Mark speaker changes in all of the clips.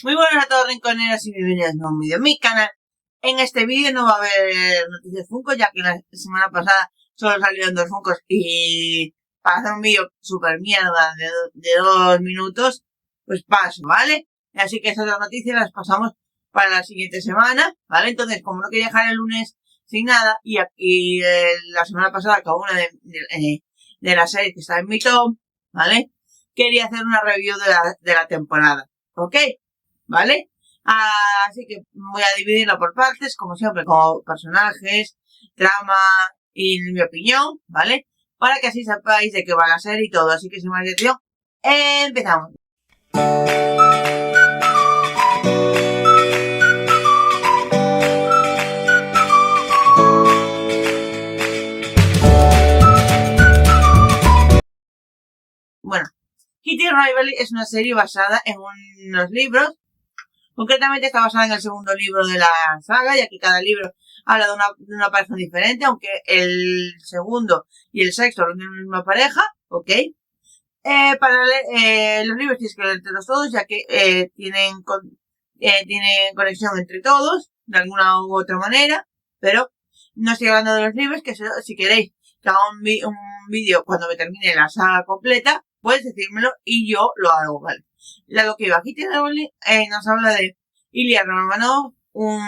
Speaker 1: Muy buenas a todos rinconeros y bienvenidos a un vídeo en mi canal. En este vídeo no va a haber noticias Funko, ya que la semana pasada solo salieron 2 Funkos y para hacer un vídeo super mierda de 2 minutos, pues paso, ¿vale? Así que esas 2 noticias las pasamos para la siguiente semana, ¿vale? Entonces, como no quería dejar el lunes sin nada y la semana pasada acabó una de la serie que está en mi top, ¿vale? Quería hacer una review de la temporada, ¿ok? ¿Vale? Así que voy a dividirla por partes, como siempre, como personajes, trama y mi opinión, ¿vale? Para que así sepáis de qué va la serie y todo. Así que sin más dilación, empezamos. Bueno, Kitty Rivalry es una serie basada en unos libros. Concretamente está basada en el segundo libro de la saga, ya que cada libro habla de una pareja diferente, aunque el segundo y el sexto son de la misma pareja, ¿ok? Para leer los libros tienes que leértelos todos, ya que tienen conexión entre todos, de alguna u otra manera, pero no estoy hablando de los libros, que si queréis que haga un vídeo cuando me termine la saga completa, puedes decírmelo y yo lo hago, ¿vale? Lo que iba aquí nos habla de Ilya Romanov, un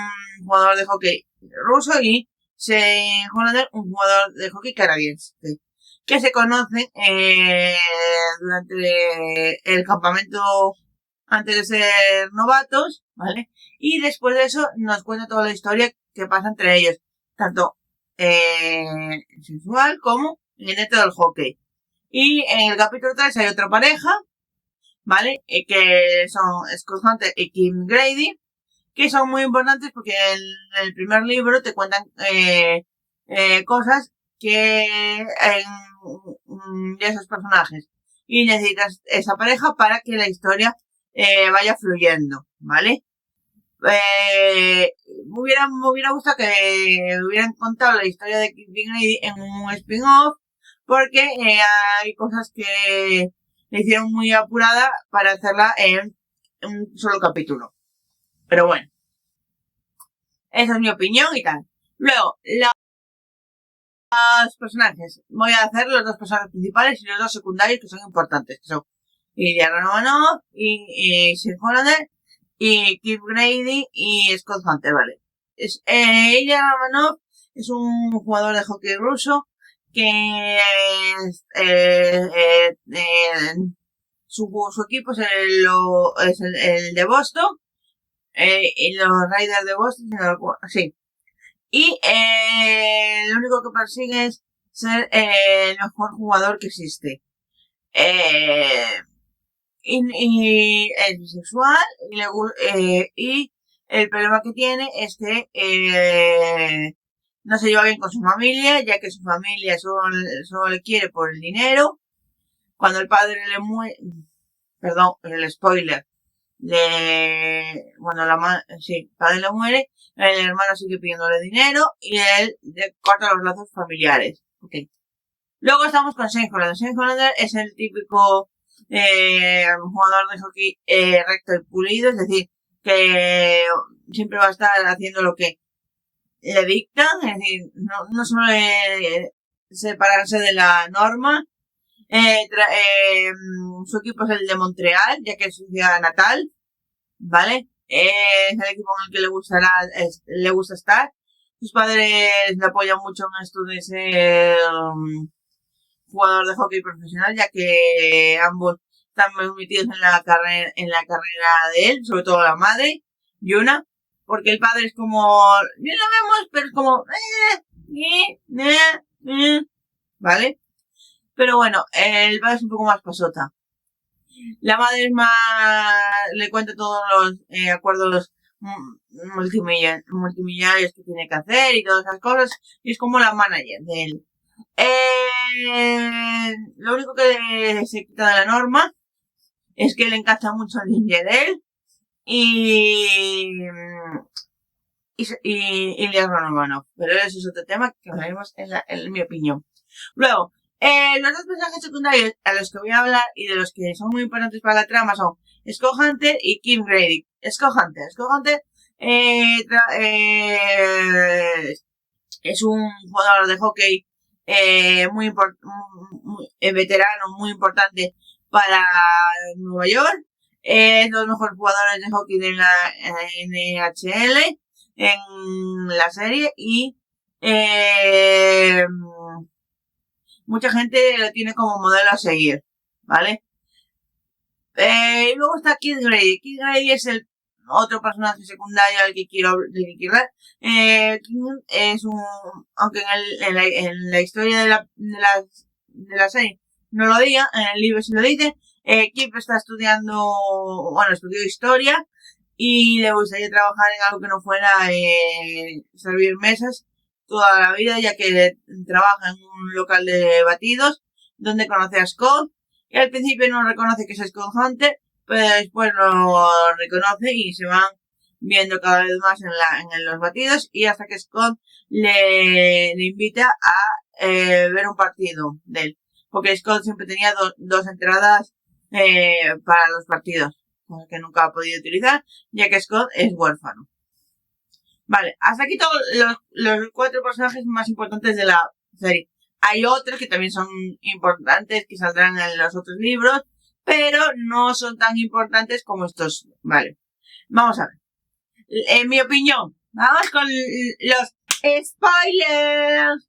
Speaker 1: jugador de hockey ruso, y Shane Hollander, un jugador de hockey canadiense, que se conocen durante el campamento antes de ser novatos, ¿vale? Y después de eso nos cuenta toda la historia que pasa entre ellos, tanto sexual como dentro del hockey. Y en el capítulo 3 hay otra pareja, ¿vale? Que son Scott Hunter y Kim Grady, que son muy importantes porque en el primer libro te cuentan cosas que de esos personajes, y necesitas esa pareja para que la historia vaya fluyendo, ¿vale? Me hubiera gustado que hubieran contado la historia de Kim Grady en un spin-off, porque hay cosas que le hicieron muy apurada para hacerla en un solo capítulo. Pero bueno, esa es mi opinión y tal. Luego, los personajes. Voy a hacer los 2 personajes principales y los 2 secundarios que son importantes, que son Ilya Romanov y Shane Hollander, y Kim Grady y Scott Hunter, ¿vale? Ilya Romanov es un jugador de hockey ruso que su equipo es el de Boston, y los Raiders de Boston, sí. Y lo único que persigue es ser el mejor jugador que existe. Y es bisexual y el problema que tiene es que no se lleva bien con su familia, ya que su familia solo le quiere por el dinero. Cuando el padre le muere, perdón, el spoiler, el padre le muere, el hermano sigue pidiéndole dinero y él le corta los lazos familiares. Okay. Luego estamos con Shane Hollander. Shane Hollander es el típico jugador de hockey recto y pulido, es decir, que siempre va a estar haciendo lo que le dictan, es decir, no suele separarse de la norma. Su equipo es el de Montreal, ya que es su ciudad natal, ¿vale? Es el equipo en el que le gusta estar. Sus padres le apoyan mucho en esto de ser jugador de hockey profesional, ya que ambos están muy metidos en la carrera de él, sobre todo la madre, Yuna, porque el padre es como, ni lo vemos, pero es como, ¿vale? Pero bueno, el padre es un poco más pasota. La madre es más, le cuenta todos los acuerdos multimillonarios que tiene que hacer y todas esas cosas, y es como la manager de él. Lo único que se quita de la norma es que le encanta mucho el ninja de él y Ilya Romanov, pero eso es otro tema que hablaremos en mi opinión. Luego, los 2 personajes secundarios a los que voy a hablar y de los que son muy importantes para la trama son Scott Hunter y Kim Grady. Scott Hunter es un jugador de hockey muy veterano, muy importante para Nueva York. Es los mejores jugadores de hockey de la NHL en la serie y mucha gente lo tiene como modelo a seguir, ¿vale? Y luego está Kid Grady. Kid Grady es el otro personaje secundario al que quiero hablar. Kid es aunque en la historia de la serie no lo diga, en el libro sí lo dice. Kid está estudió historia y le gustaría trabajar en algo que no fuera servir mesas toda la vida, ya que trabaja en un local de batidos donde conoce a Scott. Y al principio no reconoce que es Scott Hunter, pero después lo reconoce y se van viendo cada vez más en los batidos, y hasta que Scott le invita a ver un partido de él, porque Scott siempre tenía dos entradas para los partidos, que nunca ha podido utilizar, ya que Scott es huérfano. Vale, hasta aquí todos los 4 personajes más importantes de la serie. Hay otros que también son importantes, que saldrán en los otros libros, pero no son tan importantes como estos. Vale, vamos a ver. En mi opinión, vamos con los spoilers.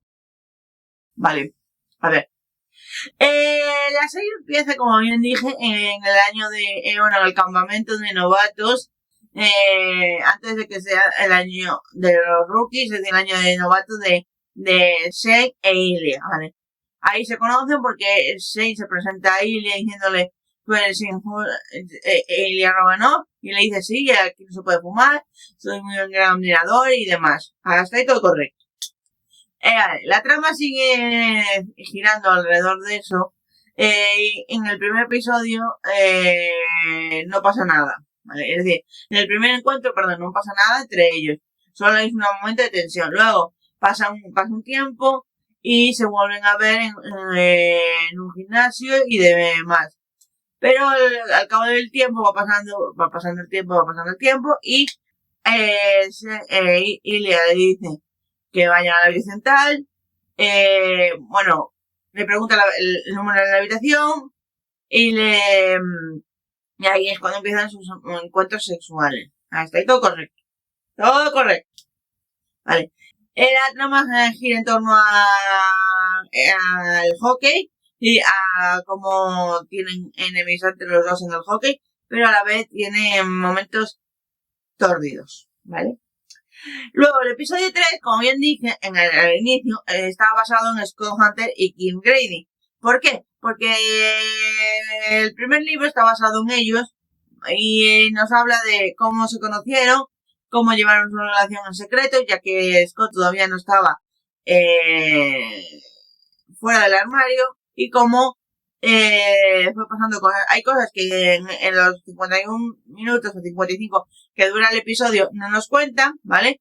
Speaker 1: Vale, a ver. La serie empieza, como bien dije, en el año el campamento de novatos, antes de que sea el año de los rookies, es decir, el año de novatos de Shane e Ilya, ¿vale? Ahí se conocen porque Shane se presenta a Ilya diciéndole, tú eres Ilya Romanov, y le dice, sí, aquí no se puede fumar, soy muy un gran admirador y demás. Hasta ahí todo correcto. La trama sigue girando alrededor de eso. En el primer episodio no pasa nada, ¿vale? Es decir, en el primer encuentro, no pasa nada entre ellos. Solo hay un momento de tensión. Luego pasa un tiempo y se vuelven a ver en un gimnasio y demás. Pero al cabo del tiempo va pasando el tiempo y Ilya le dice que vaya a la habitación tal, le pregunta el número de la habitación y ahí es cuando empiezan sus encuentros sexuales. Hasta ahí todo correcto. Vale. La trama gira en torno al hockey y a cómo tienen enemistad entre los dos en el hockey, pero a la vez tienen momentos tórdidos, ¿vale? Luego, el episodio 3, como bien dije en el inicio, estaba basado en Scott Hunter y Kim Grady. ¿Por qué? Porque el primer libro está basado en ellos y nos habla de cómo se conocieron, cómo llevaron su relación en secreto, ya que Scott todavía no estaba fuera del armario, y cómo fue pasando cosas. Hay cosas que en los 51 minutos o 55 que dura el episodio no nos cuentan, ¿vale?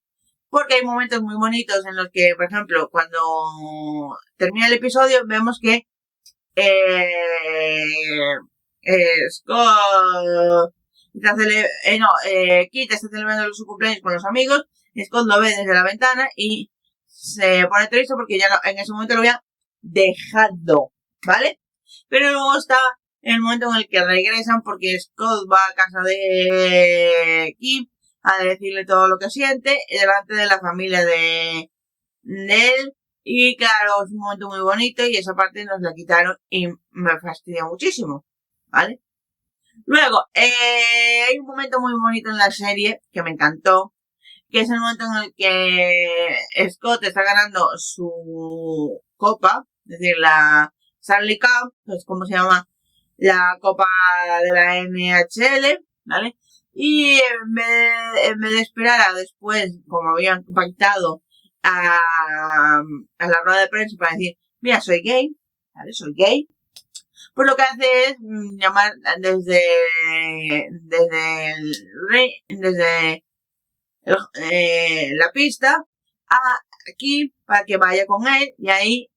Speaker 1: Porque hay momentos muy bonitos en los que, por ejemplo, cuando termina el episodio, vemos que Scott Kit está celebrando su cumpleaños con los amigos. Scott lo ve desde la ventana y se pone triste porque ya en ese momento lo había dejado, ¿vale? Pero luego está el momento en el que regresan porque Scott va a casa de Kim a decirle todo lo que siente delante de la familia de él, y claro, es un momento muy bonito y esa parte nos la quitaron y me fastidia muchísimo, ¿vale? Luego, hay un momento muy bonito en la serie que me encantó, que es el momento en el que Scott está ganando su copa, es decir, la Stanley Cup, que es como se llama la copa de la NHL, ¿vale? Y en vez de esperar a después, como habían pactado, a la rueda de prensa para decir, mira, soy gay, ¿vale? Soy gay. Pues lo que hace es llamar desde la pista aquí para que vaya con él, y ahí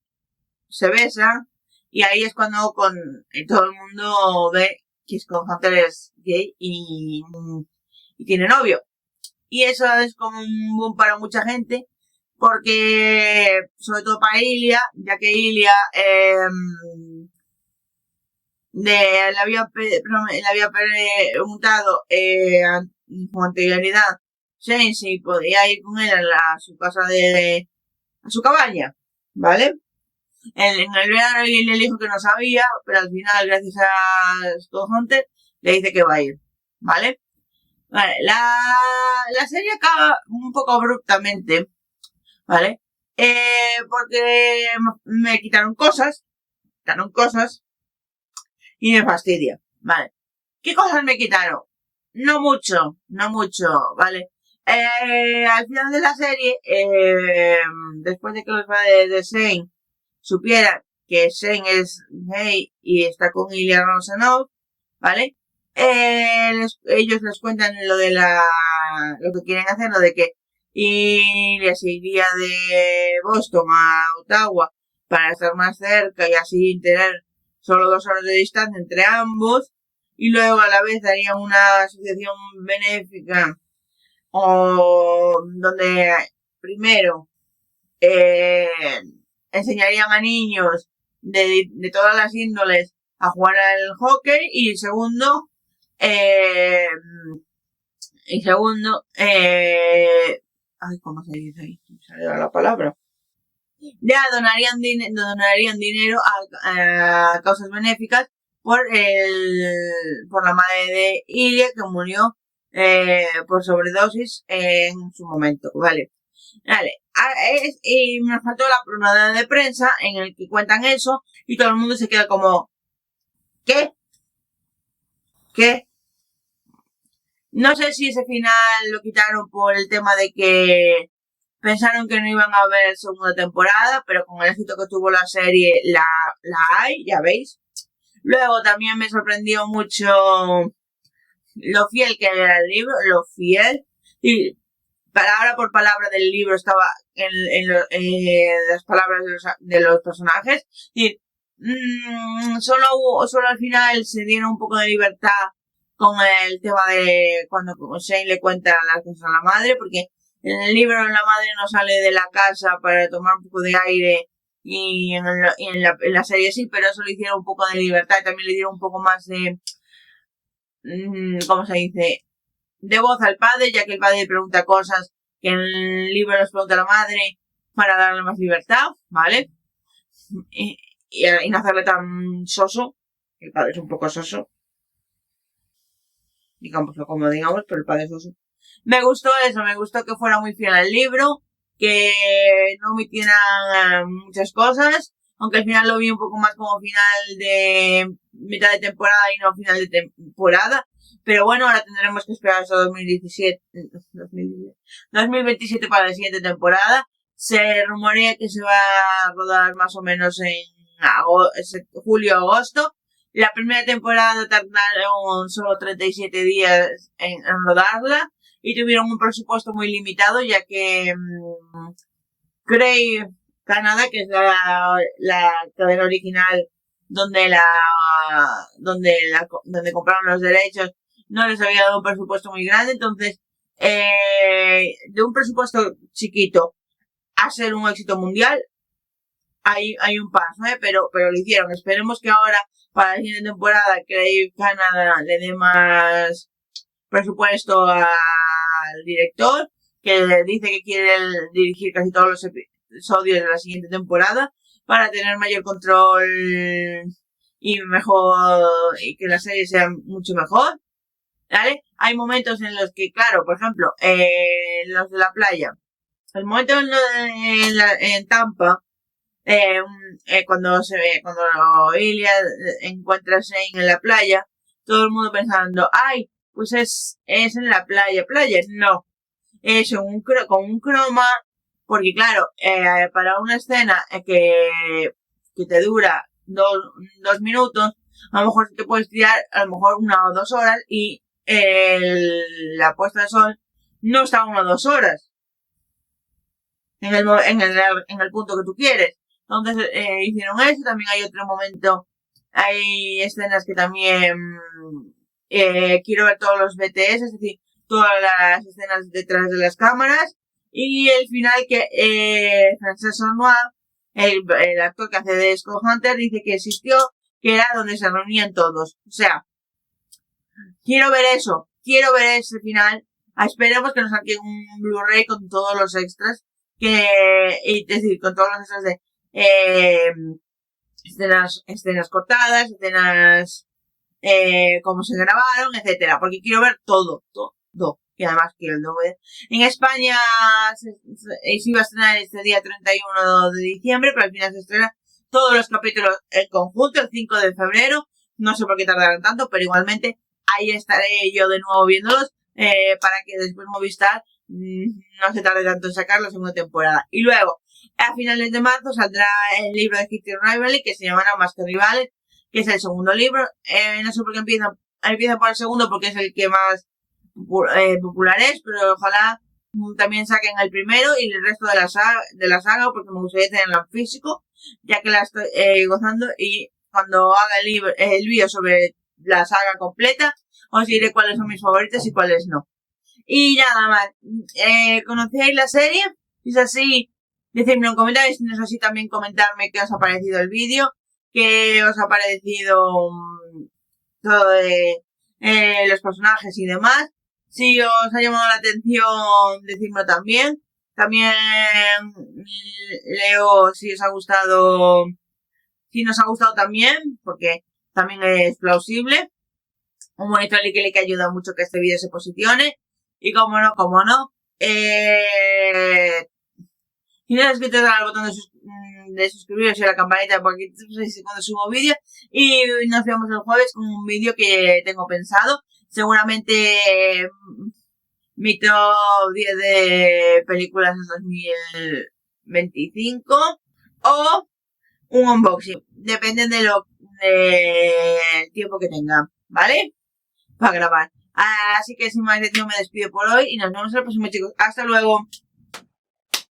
Speaker 1: se besan, y ahí es cuando todo el mundo ve que Scott Hunter es gay y tiene novio. Y eso es como un boom para mucha gente, porque, sobre todo para Ilia, ya que Ilia le había preguntado con anterioridad Shane si podía ir con él a su casa a su cabaña, ¿vale? En el verano y le dijo que no sabía, pero al final, gracias a Scott Hunter, le dice que va a ir, ¿vale? Vale, la serie acaba un poco abruptamente, ¿vale? Porque me quitaron cosas y me fastidia, ¿vale? ¿Qué cosas me quitaron? No mucho, ¿vale? Al final de la serie, después de que los padres de Shane supieran que Shane es gay y está con Ilya Rosanov, ¿vale? Ellos les cuentan lo que quieren hacer, lo de que Ilya se iría de Boston a Ottawa para estar más cerca y así tener solo 2 horas de distancia entre ambos, y luego a la vez harían una asociación benéfica donde primero enseñarían a niños de todas las índoles a jugar al hockey, y segundo, ¿cómo se dice ahí? Me sale la palabra. Ya donarían dinero a causas benéficas por la madre de Ilya, que murió por sobredosis en su momento, ¿vale? Y me faltó la rueda de prensa en el que cuentan eso y todo el mundo se queda como, ¿qué? No sé si ese final lo quitaron por el tema de que pensaron que no iban a haber segunda temporada, pero con el éxito que tuvo la serie la hay, ya veis. Luego también me sorprendió mucho lo fiel que era el libro, y palabra por palabra del libro estaba en las palabras de los personajes, y solo al final se dieron un poco de libertad con el tema de cuando Shane le cuenta las cosas a la madre, porque en el libro la madre no sale de la casa para tomar un poco de aire, y en la serie sí, pero eso le hicieron un poco de libertad y también le dieron un poco más de, ¿cómo se dice?, de voz al padre, ya que el padre pregunta cosas que en el libro les pregunta a la madre, para darle más libertad, ¿vale? Y no hacerle tan soso. El padre es un poco soso, digámoslo como digamos, pero el padre es soso. Me gustó que fuera muy fiel al libro, que no omitiera muchas cosas, aunque al final lo vi un poco más como final de mitad de temporada y no final de temporada. Pero bueno, ahora tendremos que esperar hasta 2027 para la siguiente temporada. Se rumorea que se va a rodar más o menos en julio-agosto. La primera temporada tardaron solo 37 días en rodarla y tuvieron un presupuesto muy limitado, ya que Crave Canadá, que es la cadena original donde compraron los derechos, no les había dado un presupuesto muy grande. Entonces, de un presupuesto chiquito a ser un éxito mundial hay un paso, pero lo hicieron. Esperemos que ahora para la siguiente temporada Crave Canadá le dé más presupuesto al director, que dice que quiere dirigir casi todos los episodios de la siguiente temporada para tener mayor control y que la serie sea mucho mejor, ¿vale? Hay momentos en los que, claro, por ejemplo, los de la playa, el momento en Tampa, cuando Ilya encuentra a Shane en la playa, todo el mundo pensando, ay, pues es en la playa, no, es con un croma, porque claro, para una escena que te dura 2 minutos, a lo mejor te puedes tirar a lo mejor 1 o 2 horas, y la puesta de sol no está 1 o 2 horas en el punto que tú quieres. Entonces hicieron eso. También hay otro momento Hay escenas que también quiero ver todos los BTS, es decir, todas las escenas detrás de las cámaras. Y el final que Frances Arnois, el actor que hace de Scott Hunter, dice que existió, que era donde se reunían todos. O sea, quiero ver eso, quiero ver ese final. Esperemos que nos saquen un Blu-ray con todos los extras, es decir, con todos los extras de escenas cortadas, escenas cómo se grabaron, etcétera, porque quiero ver todo. Y además quiero el DVD. En España se iba a estrenar este día 31 de diciembre, pero al final se estrena todos los capítulos en conjunto el 5 de febrero. No sé por qué tardaron tanto, pero igualmente ahí estaré yo de nuevo viéndolos para que después Movistar no se tarde tanto en sacar la segunda temporada. Y luego, a finales de marzo saldrá el libro de Kitty Rivalry, que se llamará Más que Rivales, que es el segundo libro. No sé por qué empieza por el segundo, porque es el que más popular es, pero ojalá también saquen el primero y el resto de la saga, porque me gustaría tenerlo en físico, ya que la estoy gozando, y cuando haga el vídeo sobre la saga completa, os diré cuáles son mis favoritos y cuáles no. Y nada más, ¿conocéis la serie? Si es así, decidme en comentarios, si no es así también comentarme qué os ha parecido el vídeo, qué os ha parecido todo de los personajes y demás. Si os ha llamado la atención, decidme también. También leo si os ha gustado, si nos ha gustado también, porque también es plausible. Un bonito like que ayuda mucho que este vídeo se posicione. Y como no, si no has suscrito, dale al botón de suscribiros y a la campanita para que cuando subo vídeo. Y nos vemos el jueves con un vídeo que tengo pensado. Seguramente mi top 10 de películas de 2025 o un unboxing. Depende del tiempo que tenga, ¿vale? Para grabar. Así que sin más no me despido por hoy y nos vemos en el próximo, chicos. Hasta luego.